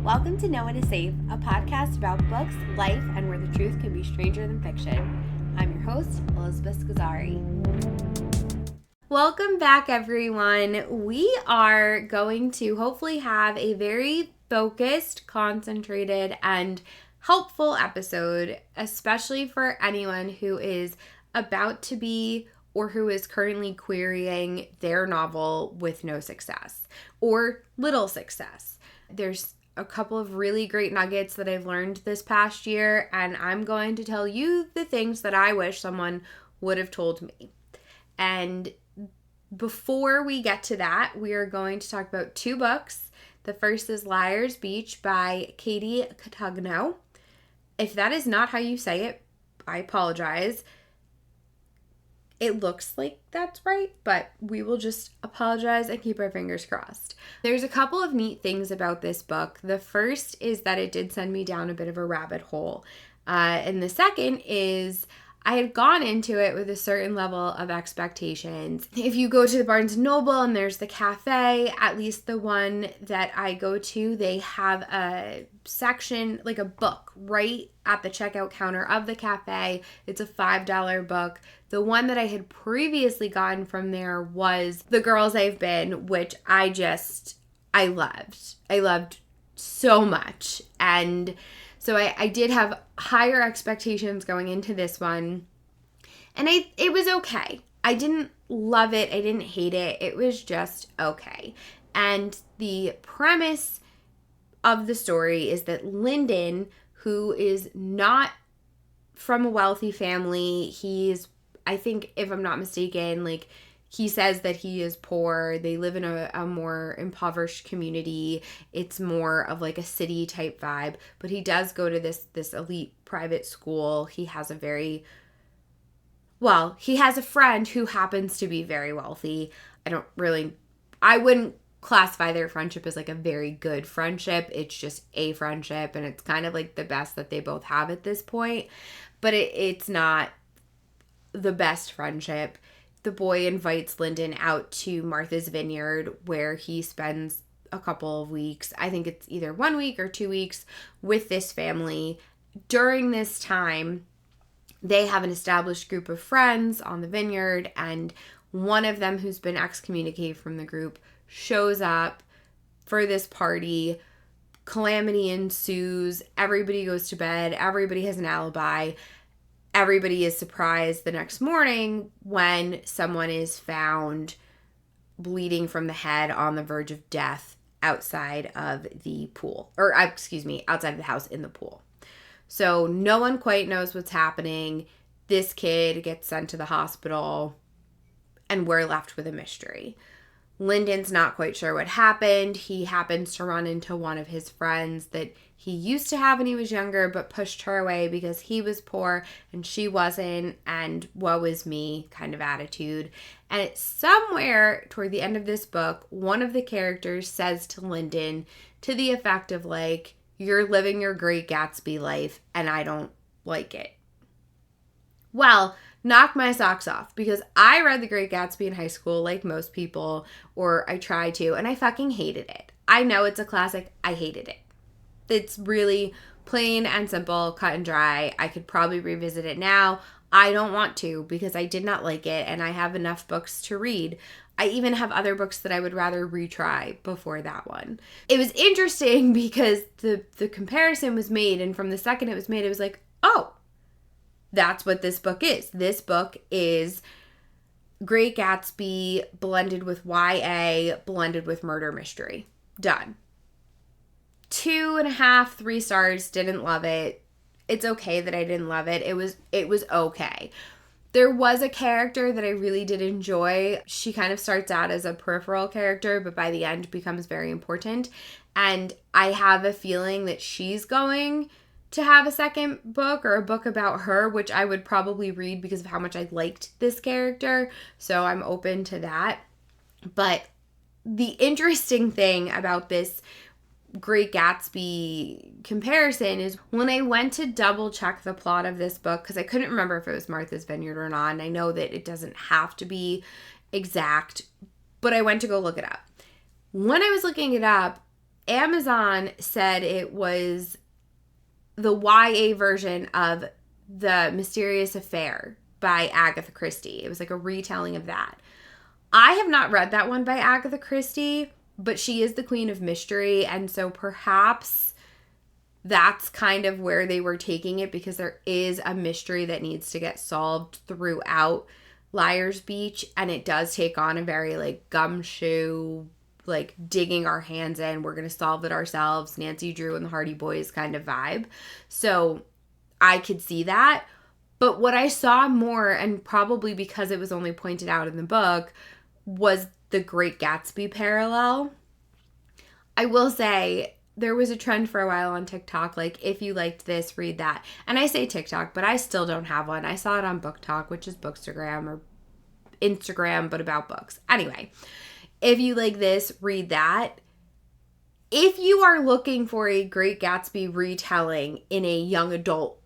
Welcome to No One is Safe, a podcast about books, life, and where the truth can be stranger than fiction. I'm your host, Elizabeth Scozzari. Welcome back, everyone. We are going to hopefully have a very focused, concentrated, and helpful episode, especially for anyone who is about to be or who is currently querying their novel with no success or little success. There's a couple of really great nuggets that I've learned this past year, and I'm going to tell you the things that I wish someone would have told me. And before we get to that, we are going to talk about two books. The first is Liar's Beach by Katie Cotugno. If that is not how you say it, I apologize. It looks like that's right, but we will just apologize and keep our fingers crossed. There's a couple of neat things about this book. The first is that it did send me down a bit of a rabbit hole. And the second is I had gone into it with a certain level of expectations. If you go to the Barnes & Noble and there's the cafe, at least the one that I go to, they have a section, like a book, right at the checkout counter of the cafe. It's a $5 book. The one that I had previously gotten from there was The Girls I've Been, which I loved. I loved so much. And so I did have higher expectations going into this one. And it was okay. I didn't love it. I didn't hate it. It was just okay. And the premise of the story is that Lyndon, who is not from a wealthy family, I think, if I'm not mistaken, like, he says that he is poor. They live in a more impoverished community. It's more of like a city type vibe. But he does go to this elite private school. He has a friend who happens to be very wealthy. I wouldn't classify their friendship as like a very good friendship. It's just a friendship, and it's kind of like the best that they both have at this point. But it's not the best friendship. The boy invites Lyndon out to Martha's Vineyard, where he spends a couple of weeks. I think it's either 1 week or 2 weeks with this family. During this time, they have an established group of friends on the vineyard, and one of them, who's been excommunicated from the group, shows up for this party. Calamity ensues. Everybody goes to bed. Everybody has an alibi. Everybody is surprised the next morning when someone is found bleeding from the head on the verge of death outside of the pool. Outside of the house in the pool. So no one quite knows what's happening. This kid gets sent to the hospital, and we're left with a mystery. Lyndon's not quite sure what happened. He happens to run into one of his friends that he used to have when he was younger, but pushed her away because he was poor and she wasn't, and woe is me kind of attitude. And it's somewhere toward the end of this book, one of the characters says to Lyndon to the effect of like, "You're living your Great Gatsby life and I don't like it." Well, knock my socks off, because I read The Great Gatsby in high school like most people, or I tried to, and I fucking hated it. I know it's a classic. I hated it. It's really plain and simple, cut and dry. I could probably revisit it now. I don't want to, because I did not like it, and I have enough books to read. I even have other books that I would rather retry before that one. It was interesting because the comparison was made, and from the second it was made, it was like, oh, that's what this book is. This book is Great Gatsby blended with YA, blended with murder mystery. Done. 2.5, 3 stars. Didn't love it. It's okay that I didn't love it. It was okay. There was a character that I really did enjoy. She kind of starts out as a peripheral character, but by the end becomes very important. And I have a feeling that she's going to have a second book, or a book about her, which I would probably read because of how much I liked this character. So I'm open to that. But the interesting thing about this Great Gatsby comparison is when I went to double check the plot of this book, because I couldn't remember if it was Martha's Vineyard or not, and I know that it doesn't have to be exact, but I went to go look it up. When I was looking it up, Amazon said it was the YA version of The Mysterious Affair by Agatha Christie. It was like a retelling of that. I have not read that one by Agatha Christie, but she is the queen of mystery, and so perhaps that's kind of where they were taking it, because there is a mystery that needs to get solved throughout Liar's Beach, and it does take on a very like gumshoe, like digging our hands in, we're going to solve it ourselves, Nancy Drew and the Hardy Boys kind of vibe. So I could see that. But what I saw more, and probably because it was only pointed out in the book, was the Great Gatsby parallel. I will say, there was a trend for a while on TikTok, like, if you liked this, read that. And I say TikTok, but I still don't have one. I saw it on Book Talk, which is Bookstagram or Instagram, but about books. Anyway, if you like this, read that. If you are looking for a Great Gatsby retelling in a young adult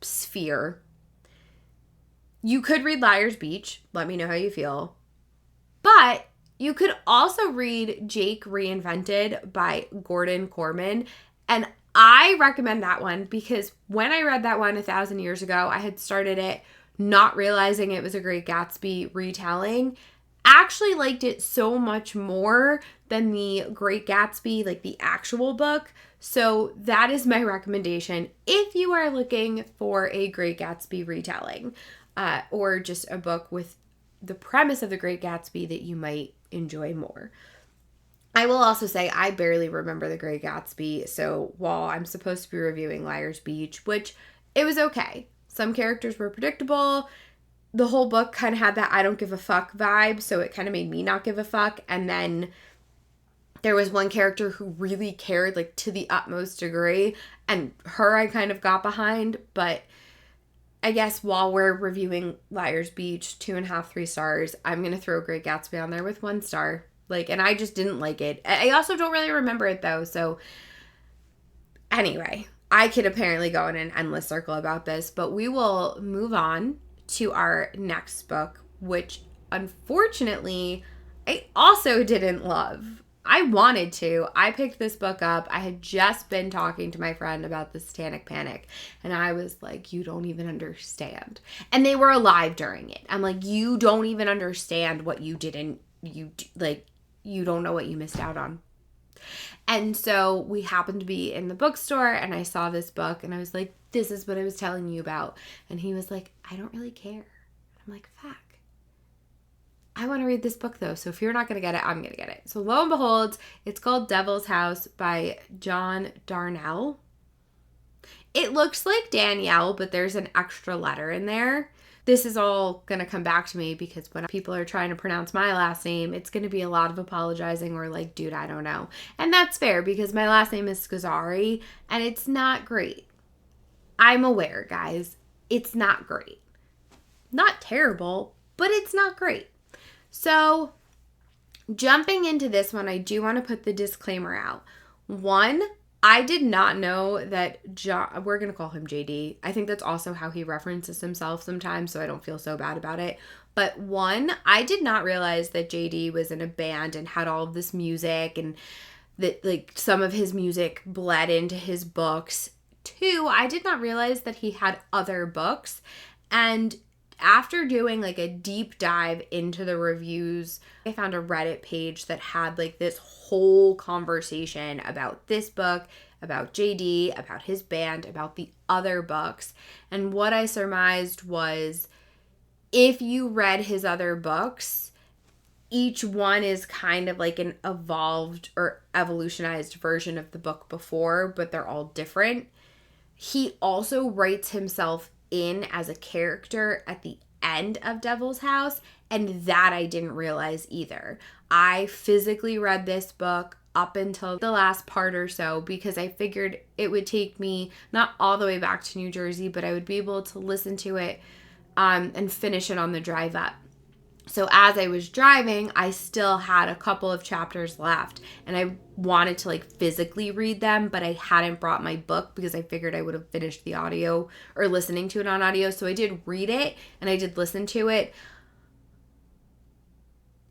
sphere, you could read Liar's Beach. Let me know how you feel. But you could also read Jake Reinvented by Gordon Corman. And I recommend that one because when I read that one 1,000 years ago, I had started it not realizing it was a Great Gatsby retelling. Actually liked it so much more than the Great Gatsby, like the actual book. So that is my recommendation if you are looking for a Great Gatsby retelling, or just a book with the premise of the Great Gatsby that you might enjoy more. I will also say I barely remember the Great Gatsby, so while I'm supposed to be reviewing Liar's Beach, which it was okay. Some characters were predictable. The whole book kind of had that I don't give a fuck vibe, so it kind of made me not give a fuck. And then there was one character who really cared, like, to the utmost degree, and her I kind of got behind. But I guess while we're reviewing Liar's Beach, 2.5, 3 stars, I'm going to throw Great Gatsby on there with 1 star. Like, and I just didn't like it. I also don't really remember it, though. So anyway, I could apparently go in an endless circle about this, but we will move on to our next book, which unfortunately I also didn't love. I wanted to. I picked this book up. I had just been talking to my friend about the Satanic Panic, and I was like, you don't even understand. And they were alive during it. I'm like, you don't even understand what you didn't, you don't know what you missed out on. And so we happened to be in the bookstore, and I saw this book, and I was like, this is what I was telling you about. And he was like, I don't really care. I'm like, fuck. I want to read this book, though, so if you're not going to get it, I'm going to get it. So lo and behold, it's called Devil's House by John Darnielle. It looks like Danielle, but there's an extra letter in there. This is all going to come back to me because when people are trying to pronounce my last name, it's going to be a lot of apologizing or like, dude, I don't know. And that's fair because my last name is Scozzari, and it's not great. I'm aware, guys. It's not great. Not terrible, but it's not great. So, jumping into this one, I do want to put the disclaimer out. One, I did not know that we're going to call him JD. I think that's also how he references himself sometimes, so I don't feel so bad about it. But one, I did not realize that JD was in a band and had all of this music, and that like some of his music bled into his books. Two, I did not realize that he had other books. And after doing like a deep dive into the reviews, I found a Reddit page that had like this whole conversation about this book, about JD, about his band, about the other books. And what I surmised was if you read his other books, each one is kind of like an evolved or evolutionized version of the book before, but they're all different. He also writes himself in as a character at the end of Devil's House, and that I didn't realize either. I physically read this book up until the last part or so because I figured it would take me not all the way back to New Jersey, but I would be able to listen to it and finish it on the drive up. So as I was driving, I still had a couple of chapters left, and I wanted to like physically read them, but I hadn't brought my book because I figured I would have finished the audio or listening to it on audio. So I did read it and I did listen to it.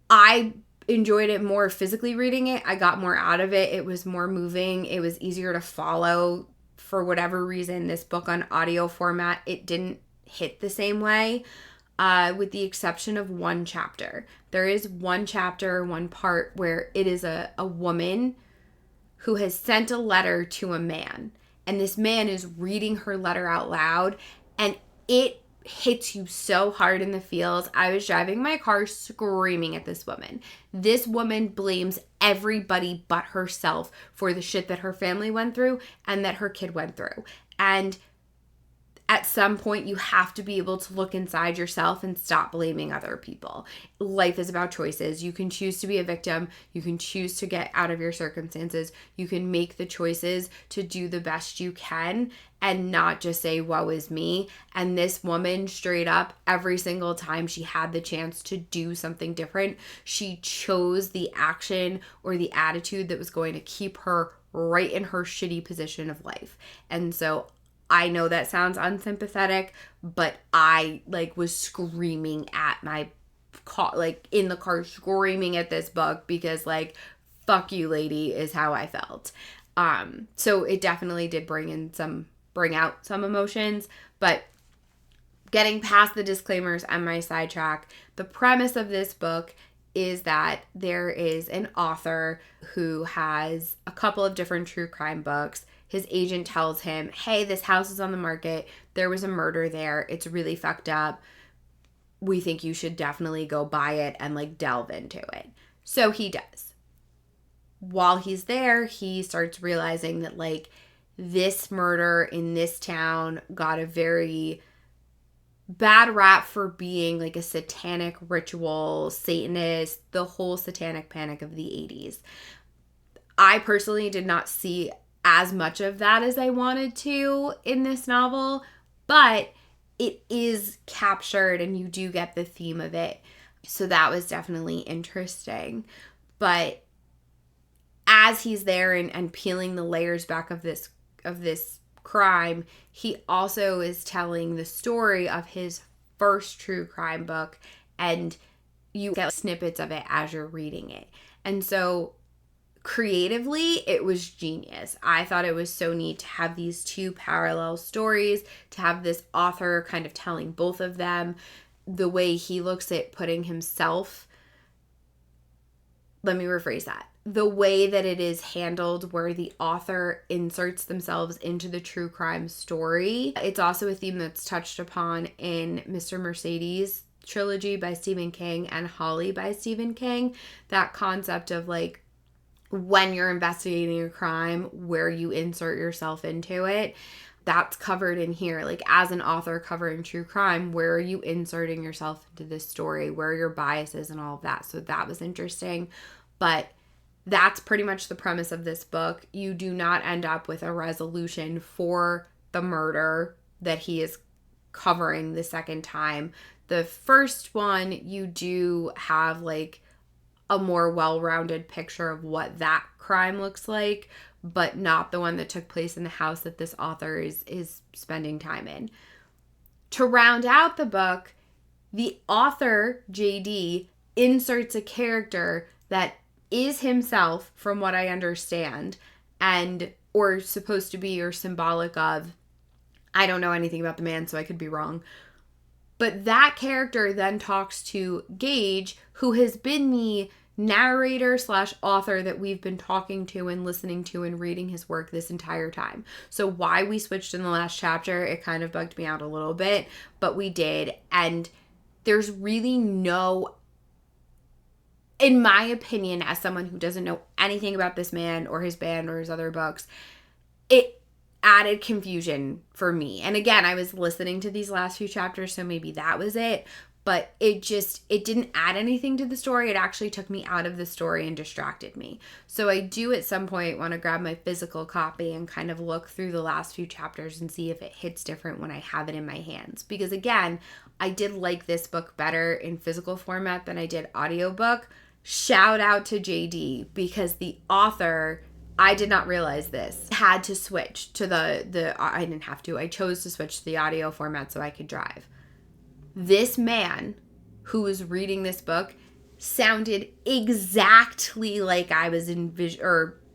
I enjoyed it more physically reading it. I got more out of it. It was more moving. It was easier to follow. For whatever reason, this book on audio format, it didn't hit the same way, with the exception of one chapter. There is one chapter, one part where it is a woman who has sent a letter to a man, and this man is reading her letter out loud, and it hits you so hard in the feels. I was driving my car screaming at this woman. This woman blames everybody but herself for the shit that her family went through and that her kid went through. And at some point, you have to be able to look inside yourself and stop blaming other people. Life is about choices. You can choose to be a victim. You can choose to get out of your circumstances. You can make the choices to do the best you can and not just say, woe is me. And this woman, straight up, every single time she had the chance to do something different, she chose the action or the attitude that was going to keep her right in her shitty position of life. And so I know that sounds unsympathetic, but I was screaming at my car, in the car, screaming at this book because fuck you, lady, is how I felt. So it definitely did bring out some emotions, but getting past the disclaimers and my sidetrack, the premise of this book is that there is an author who has a couple of different true crime books. His agent tells him, hey, this house is on the market. There was a murder there. It's really fucked up. We think you should definitely go buy it and delve into it. So he does. While he's there, he starts realizing that this murder in this town got a very bad rap for being a satanic ritual, Satanist, the whole satanic panic of the 80s. I personally did not see as much of that as I wanted to in this novel, but it is captured and you do get the theme of it. So that was definitely interesting. But as he's there and peeling the layers back of this crime, he also is telling the story of his first true crime book, and you get snippets of it as you're reading it. And so creatively, it was genius. I thought it was so neat to have these two parallel stories, to have this author kind of telling both of them, the way he looks at putting himself. Let me rephrase that. The way that it is handled, where the author inserts themselves into the true crime story. It's also a theme that's touched upon in Mr. Mercedes trilogy by Stephen King and Holly by Stephen King. That concept of when you're investigating a crime, where you insert yourself into it. That's covered in here. As an author covering true crime, where are you inserting yourself into this story? Where are your biases and all of that? So that was interesting. But that's pretty much the premise of this book. You do not end up with a resolution for the murder that he is covering the second time. The first one, you do have a more well-rounded picture of what that crime looks like, but not the one that took place in the house that this author is spending time in. To round out the book, the author, JD, inserts a character that is himself, from what I understand, or supposed to be or symbolic of. I don't know anything about the man, so I could be wrong. But that character then talks to Gage, who has been the narrator / author that we've been talking to and listening to and reading his work this entire time. So why we switched in the last chapter, it kind of bugged me out a little bit, but we did. And there's really no, in my opinion, as someone who doesn't know anything about this man or his band or his other books, it added confusion for me. And again, I was listening to these last few chapters, so maybe that was it. But it didn't add anything to the story. It actually took me out of the story and distracted me. So I do at some point want to grab my physical copy and kind of look through the last few chapters and see if it hits different when I have it in my hands. Because again, I did like this book better in physical format than I did audiobook. Shout out to JD, because the author, I did not realize this, had to switch to I didn't have to. I chose to switch to the audio format so I could drive. This man who was reading this book sounded exactly like I was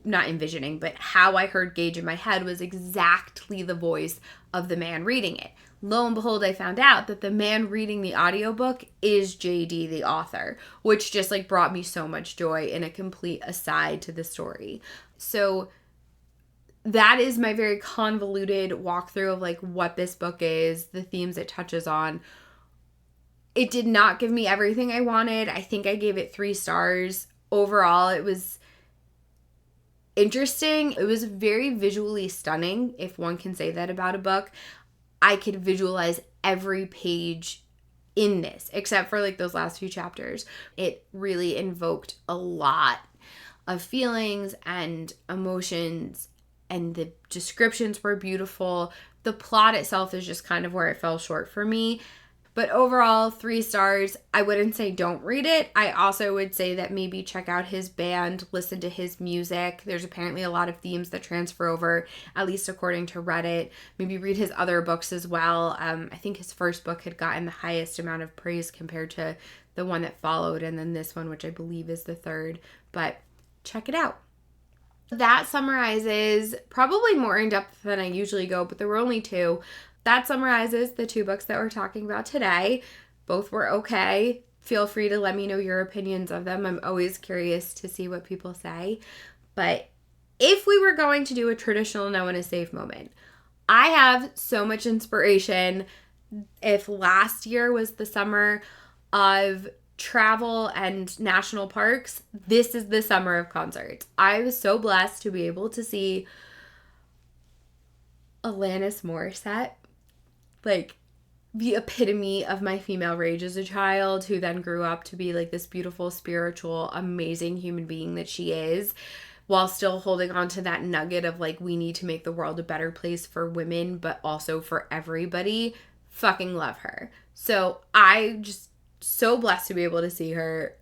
not envisioning, but how I heard Gage in my head was exactly the voice of the man reading it. Lo and behold, I found out that the man reading the audiobook is JD, the author, which just like brought me so much joy in a complete aside to the story. So that is my very convoluted walkthrough of like what this book is, the themes it touches on. It did not give me everything I wanted. I think I gave it 3 stars. Overall, it was interesting. It was very visually stunning, if one can say that about a book. I could visualize every page in this, except for like those last few chapters. It really invoked a lot of feelings and emotions, and the descriptions were beautiful. The plot itself is just kind of where it fell short for me. But overall, 3 stars. I wouldn't say don't read it. I also would say that maybe check out his band, listen to his music. There's apparently a lot of themes that transfer over, at least according to Reddit. Maybe read his other books as well. I think his first book had gotten the highest amount of praise compared to the one that followed, and then this one, which I believe is the third. But check it out. That summarizes, probably more in depth than I usually go, but there were only 2. That summarizes the 2 books that we're talking about today. Both were okay. Feel free to let me know your opinions of them. I'm always curious to see what people say. But if we were going to do a traditional no one is safe moment, I have so much inspiration. If last year was the summer of travel and national parks, this is the summer of concerts. I was so blessed to be able to see Alanis Morissette, like the epitome of my female rage as a child, who then grew up to be like this beautiful, spiritual, amazing human being that she is, while still holding on to that nugget of like, we need to make the world a better place for women, but also for everybody. Fucking love her. So I just so blessed to be able to see her.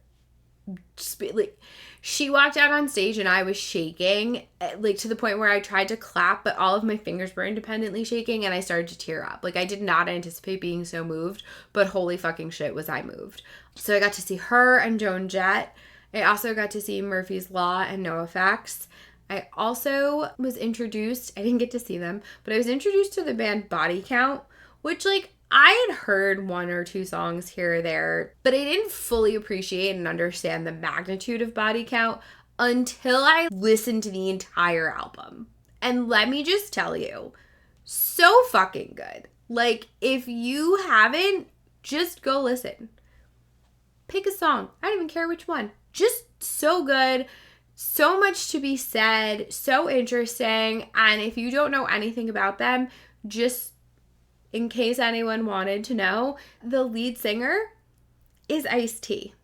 Just be, like, she walked out on stage and I was shaking, like to the point where I tried to clap, but all of my fingers were independently shaking and I started to tear up. Like, I did not anticipate being so moved, but holy fucking shit was I moved. So I got to see her and Joan Jett. I also got to see Murphy's Law and NoFX. I also was introduced, I didn't get to see them, but I was introduced to the band Body Count, which like I had heard 1 or 2 songs here or there, but I didn't fully appreciate and understand the magnitude of Body Count until I listened to the entire album. And let me just tell you, so fucking good. Like, if you haven't, just go listen. Pick a song. I don't even care which one. Just so good. So much to be said. So interesting. And if you don't know anything about them, just in case anyone wanted to know, the lead singer is Ice-T.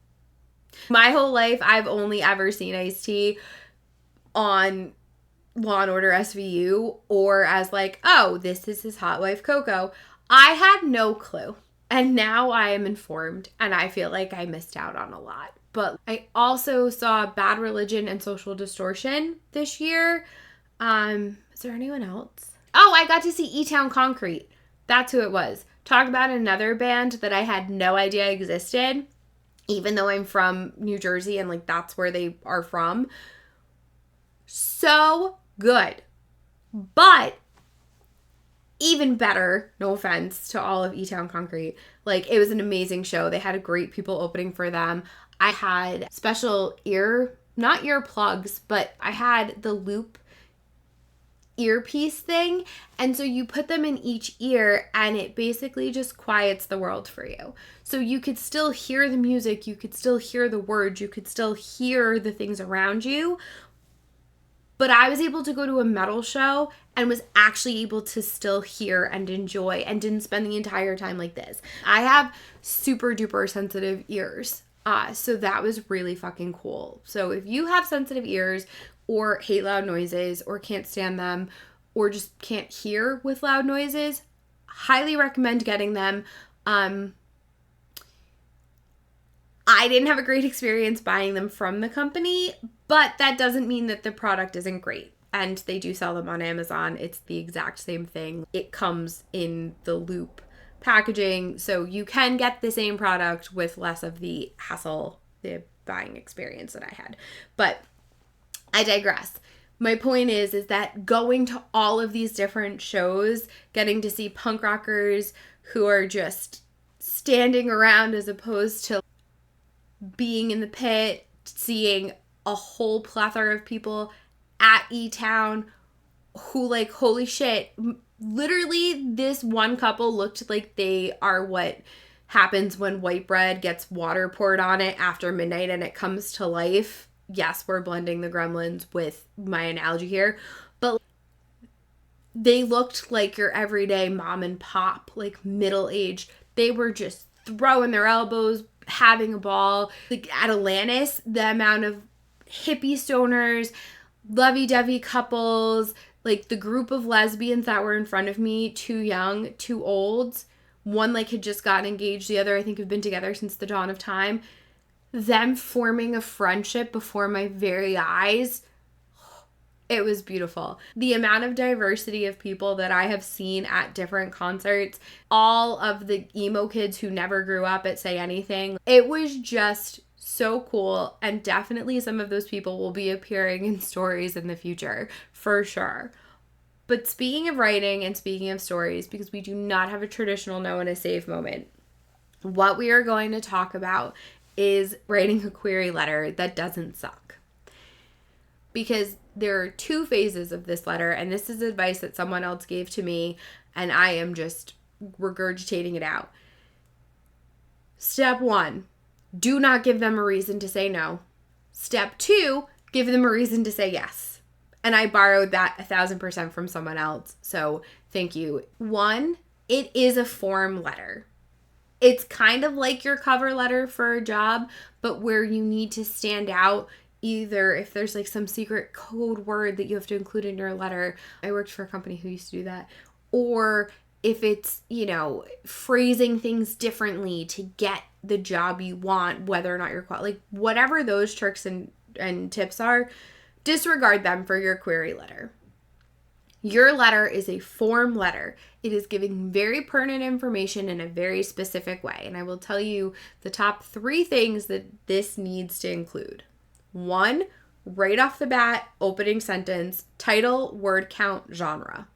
My whole life, I've only ever seen Ice-T on Law & Order SVU, or as like, oh, this is his hot wife Coco. I had no clue. And now I am informed, and I feel like I missed out on a lot. But I also saw Bad Religion and Social Distortion this year. Is there anyone else? Oh, I got to see E-Town Concrete. That's who it was. Talk about another band that I had no idea existed, even though I'm from New Jersey and like that's where they are from. So good. But even better, no offense to all of E-Town Concrete, like it was an amazing show. They had great people opening for them. I had special not earplugs, but I had the loop earpiece thing, and so you put them in each ear and it basically just quiets the world for you. So you could still hear the music, you could still hear the words, you could still hear the things around you. But I was able to go to a metal show and was actually able to still hear and enjoy and didn't spend the entire time like this. I have super duper sensitive ears. So that was really fucking cool. So if you have sensitive ears or hate loud noises or can't stand them or just can't hear with loud noises, highly recommend getting them. I didn't have a great experience buying them from the company, but that doesn't mean that the product isn't great. And they do sell them on Amazon. It's the exact same thing. It comes in the loop packaging, so you can get the same product with less of the hassle the buying experience that I had. But I digress. My point is that going to all of these different shows, getting to see punk rockers who are just standing around as opposed to being in the pit, seeing a whole plethora of people at E-Town who, like, holy shit, literally this one couple looked like they are what happens when white bread gets water poured on it after midnight and it comes to life. Yes, we're blending the Gremlins with my analogy here, but they looked like your everyday mom and pop, like middle-aged. They were just throwing their elbows, having a ball. Like at Atlantis, the amount of hippie stoners, lovey-dovey couples, like the group of lesbians that were in front of me, too young, too old. One like had just gotten engaged, the other I think have been together since the dawn of time. Them forming a friendship before my very eyes, it was beautiful. The amount of diversity of people that I have seen at different concerts, all of the emo kids who never grew up at Say Anything, it was just so cool, and definitely some of those people will be appearing in stories in the future, for sure. But speaking of writing and speaking of stories, because we do not have a traditional no and a save moment, what we are going to talk about is writing a query letter that doesn't suck. Because there are two phases of this letter, and this is advice that someone else gave to me, and I am just regurgitating it out. Step 1, do not give them a reason to say no. Step 2, give them a reason to say yes. And I borrowed that 1,000% from someone else, so thank you. 1, it is a form letter. It's kind of like your cover letter for a job, but where you need to stand out, either if there's like some secret code word that you have to include in your letter. I worked for a company who used to do that. Or if it's, phrasing things differently to get the job you want, whether or not you're like whatever those tricks and tips are, disregard them for your query letter. Your letter is a form letter. It is giving very pertinent information in a very specific way. And I will tell you the top 3 things that this needs to include. 1, right off the bat, opening sentence, title, word count, genre.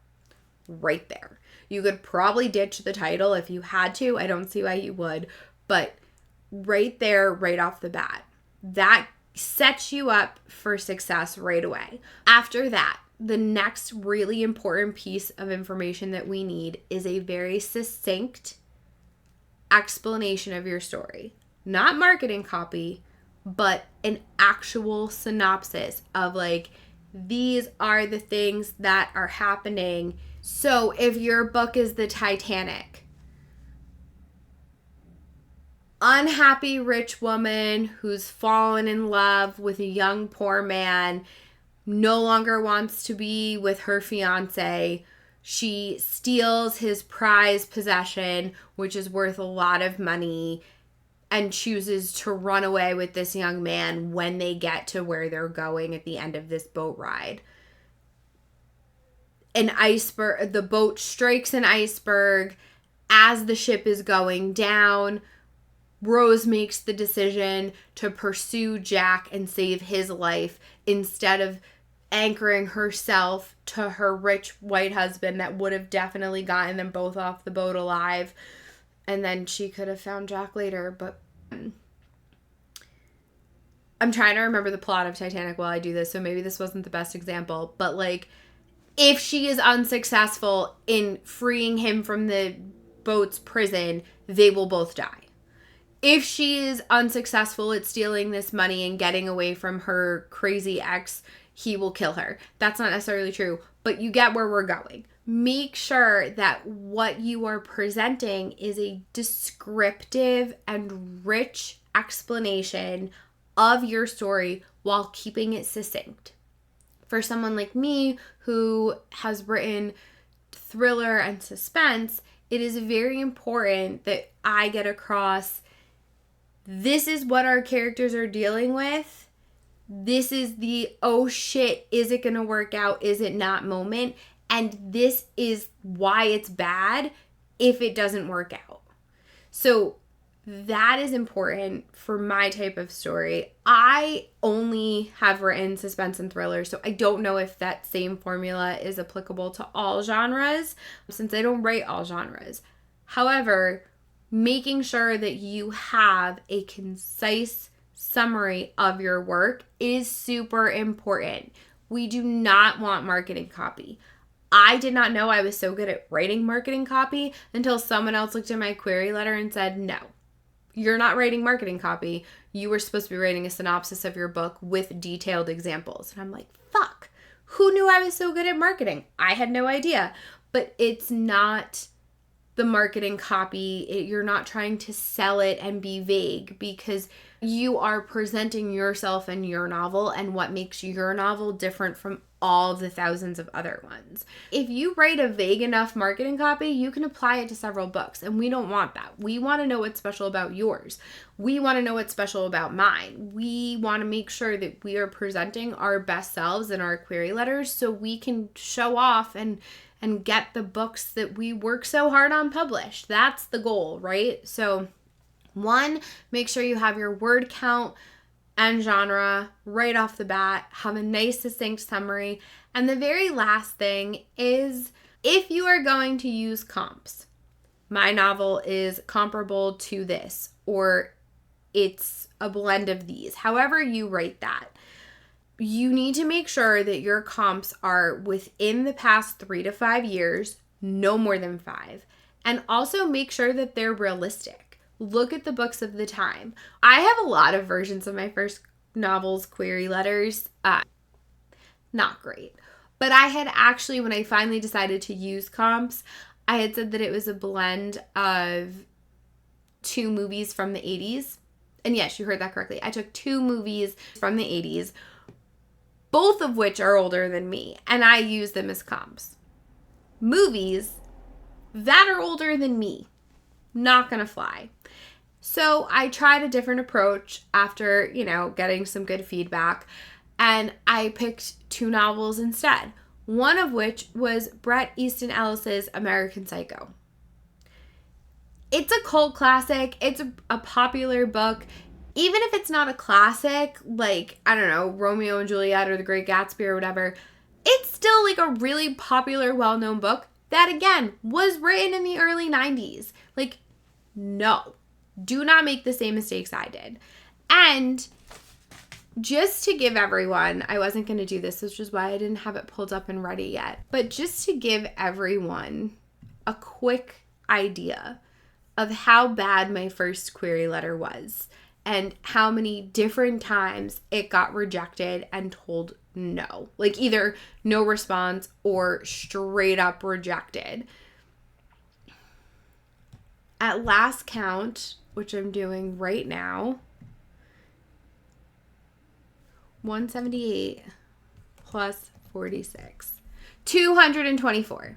Right there. You could probably ditch the title if you had to. I don't see why you would. But right there, right off the bat, that sets you up for success right away. After that, the next really important piece of information that we need is a very succinct explanation of your story. Not marketing copy, but an actual synopsis of like, these are the things that are happening. So if your book is the Titanic, unhappy rich woman who's fallen in love with a young poor man, no longer wants to be with her fiance. She steals his prized possession, which is worth a lot of money, and chooses to run away with this young man when they get to where they're going at the end of this boat ride. The boat strikes an iceberg. As the ship is going down, Rose makes the decision to pursue Jack and save his life instead of anchoring herself to her rich white husband that would have definitely gotten them both off the boat alive. And then she could have found Jack later, but I'm trying to remember the plot of Titanic while I do this, so maybe this wasn't the best example, but like, if she is unsuccessful in freeing him from the boat's prison, they will both die. If she is unsuccessful at stealing this money and getting away from her crazy ex, he will kill her. That's not necessarily true, but you get where we're going. Make sure that what you are presenting is a descriptive and rich explanation of your story while keeping it succinct. For someone like me who has written thriller and suspense, it is very important that I get across, this is what our characters are dealing with. This is the, oh shit, is it going to work out? Is it not moment? And this is why it's bad if it doesn't work out. So that is important for my type of story. I only have written suspense and thriller, so I don't know if that same formula is applicable to all genres, since I don't write all genres. However, making sure that you have a concise summary of your work is super important. We do not want marketing copy. I did not know I was so good at writing marketing copy until someone else looked at my query letter and said, no, you're not writing marketing copy. You were supposed to be writing a synopsis of your book with detailed examples. And I'm like, fuck, who knew I was so good at marketing? I had no idea. But it's not the marketing copy. You're not trying to sell it and be vague, because you are presenting yourself and your novel and what makes your novel different from all of the thousands of other ones. If you write a vague enough marketing copy, you can apply it to several books, and we don't want that. We want to know what's special about yours. We want to know what's special about mine. We want to make sure that we are presenting our best selves in our query letters so we can show off and get the books that we work so hard on published. That's the goal, right? So 1, make sure you have your word count and genre right off the bat. Have a nice succinct summary. And the very last thing is, if you are going to use comps, my novel is comparable to this, or it's a blend of these, however you write that, you need to make sure that your comps are within the past 3 to 5 years, no more than 5. And also make sure that they're realistic. Look at the books of the time. I have a lot of versions of my first novel's query letters. Not great. But I had actually, when I finally decided to use comps, I had said that it was a blend of 2 movies from the 80s. And yes, you heard that correctly. I took 2 movies from the 80s, both of which are older than me, and I use them as comps. Movies that are older than me, not gonna fly. So I tried a different approach after, getting some good feedback, and I picked 2 novels instead. One of which was Bret Easton Ellis's American Psycho. It's a cult classic. It's a popular book. Even if it's not a classic, like, I don't know, Romeo and Juliet or The Great Gatsby or whatever, it's still like a really popular, well-known book that, again, was written in the early 90s. Like, no, do not make the same mistakes I did. And just to give everyone, I wasn't going to do this, which is why I didn't have it pulled up and ready yet, but just to give everyone a quick idea of how bad my first query letter was, and how many different times it got rejected and told no. Like either no response or straight up rejected. At last count, which I'm doing right now, 178 plus 46. 224.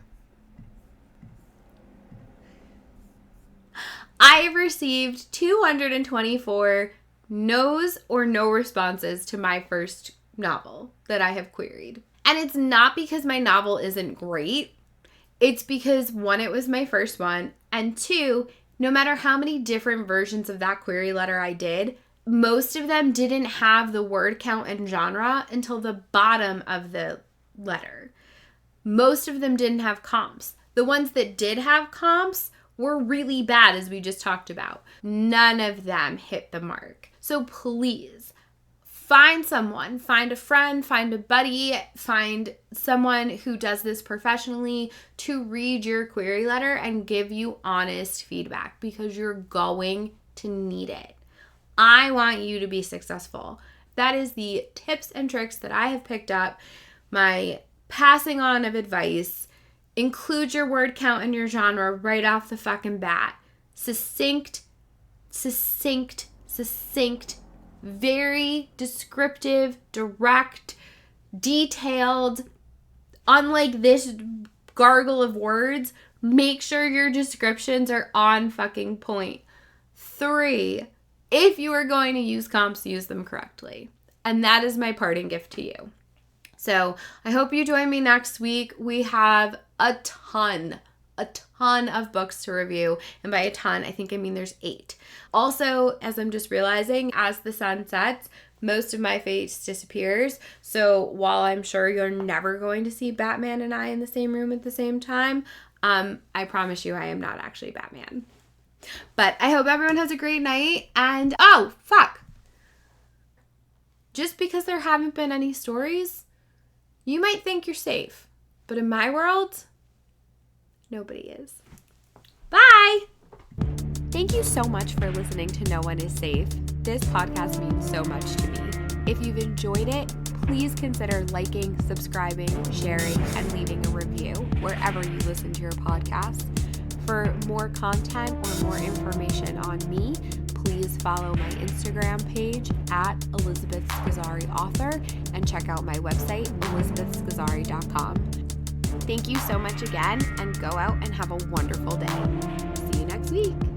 I have received 224 no's or no responses to my first novel that I have queried. And it's not because my novel isn't great. It's because 1, it was my first one, and 2, no matter how many different versions of that query letter I did, most of them didn't have the word count and genre until the bottom of the letter. Most of them didn't have comps. The ones that did have comps were really bad, as we just talked about. None of them hit the mark. So please, find someone, find a friend, find a buddy, find someone who does this professionally to read your query letter and give you honest feedback, because you're going to need it. I want you to be successful. That is the tips and tricks that I have picked up, my passing on of advice. Include your word count and your genre right off the fucking bat. Succinct, very descriptive, direct, detailed. Unlike this gargle of words, make sure your descriptions are on fucking point. 3, if you are going to use comps, use them correctly. And that is my parting gift to you. So I hope you join me next week. We have a ton a ton of books to review. And by a ton, I think I mean there's 8. Also, as I'm just realizing, as the sun sets, most of my face disappears. So while I'm sure you're never going to see Batman and I in the same room at the same time, I promise you I am not actually Batman. But I hope everyone has a great night. And, oh, fuck. Just because there haven't been any stories, you might think you're safe. But in my world, nobody is. Bye! Thank you so much for listening to No One Is Safe. This podcast means so much to me. If you've enjoyed it, please consider liking, subscribing, sharing, and leaving a review wherever you listen to your podcast. For more content or more information on me, please follow my Instagram page at Elizabeth Scozzari Author and check out my website, elizabethscozzari.com. Thank you so much again, and go out and have a wonderful day. See you next week.